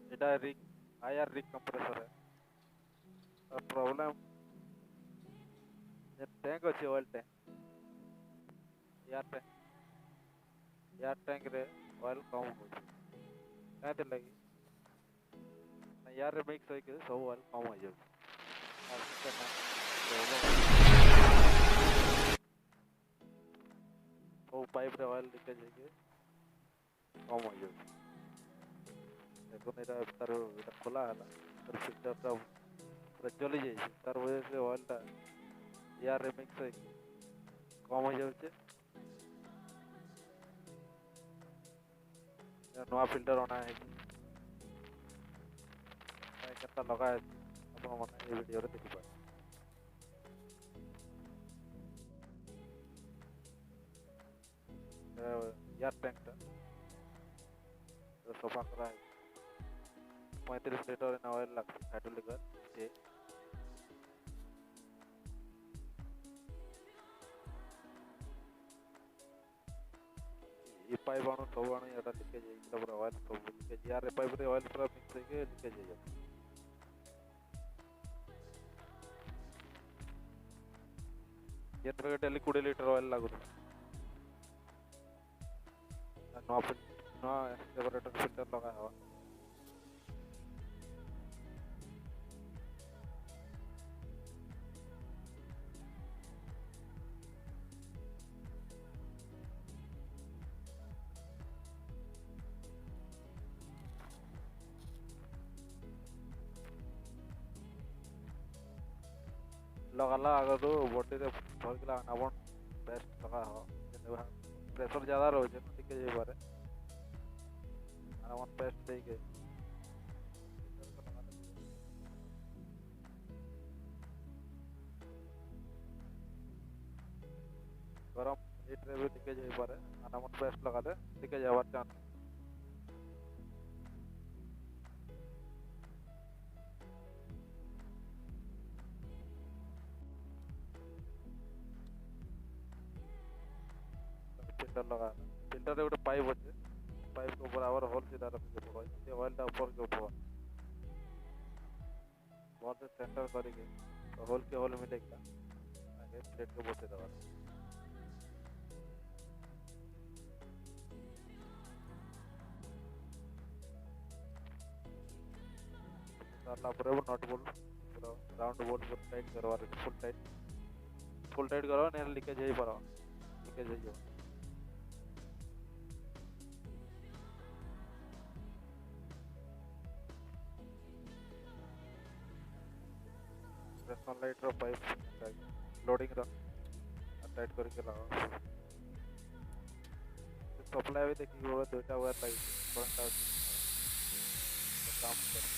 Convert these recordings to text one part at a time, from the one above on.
এটা রিক আয়ার রিক কম্প্রেসর है problem tank अच्छे ऑयल टैंक एयर टैंक रे ऑयल कम हो कहते लगी एयर मिक्स होके सब ऑयल कम हो जाए वो पाइप रे ऑयल लीकेज होके कम हो जाए देखो मेरा तार এটা খোলা হলা তার ফিল্টারটা পুরো জ্বলে যাচ্ছে তার वजह से ऑयलটা एयर रे मिक्स होके कम हो जाচ্ছে नया फिल्टर होना है କେତେ ଲଗା ଅଛି ଆପଣ ମାନେ ଏ ଭିଡିଓରେ ଦେଖିପାରିବେ एयर टैंक सफा करा है 35 लीटर इन ऑयल लगता हाइड्रोलिक ये ये पाइप आनो सब आनो यार लीकेज है इतना बड़ा ऑयल सब लीकेज यार पाइप रे ऑयल पूरा मिक्स होके लीकेज है ये तो डेली 20 लीटर ऑयल लागू नो सेपरेटर फिल्टर लगा है लगाला अगर तो बॉडी रे भर के लगाना वन बेस्ट लगा हो प्रेशर ज़्यादा रहो जे लीकेज हो पारे और वन बेस्ट देके गरम हीट रे भी लीकेज हो पारे और वन बेस्ट लगा दे लीकेज होवार चांस फिल्टर लगा फिल्टर रे गोटे पाइप अच्छे पाइप को बराबर होल सीधा रखिए पड़ो ये ऑयल टा ऊपर के ऊपर बहुत सेंटर करेंगे तो होल के होल मिलेगा आगे प्लेट को बोते दवा साला पूरा नॉट बोल पूरा राउंड बोल पूरा टाइट करवा रहे फुल टाइट करवा नहीं लीकेज है पर लीकेज है जो सनलाइट रो पाइप लोडिंग रो टाइट करके लगाओ सप्लाई भी देखिए वो दुईटा वायर लगी करंट आउट काम कर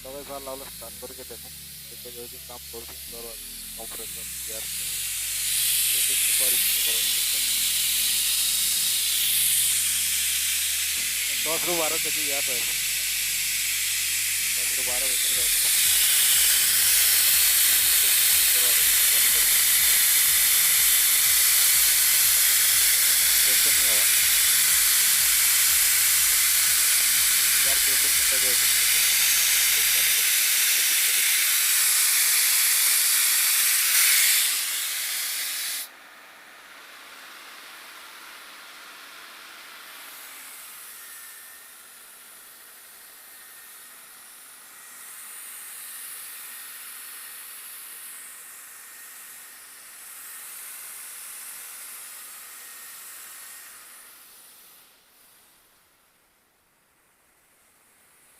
दवाई साल लाल स्टार्ट करके देखो देखो जो भी काम कर करो कंप्रेसर यार दस रू 12 के जी यार 10 रू 12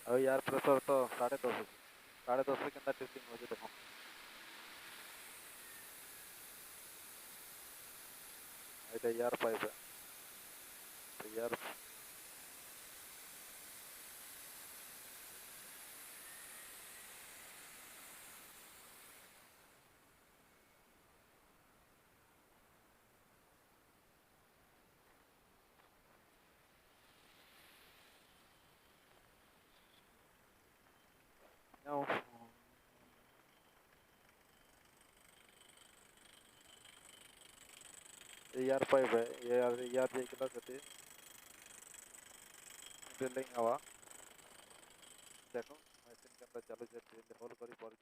अब यार प्रेशर तो 10.5 10.5 के अंदर टेस्टिंग हो जाए देखो এটা এয়ার পাইবে এয়ার নাও एयर पाइप है एयर যেগুলো যদি ড্রিলিং হওয়া দেখো মেশিন কেনটা চালু যে ড্রিল হোল করি পরে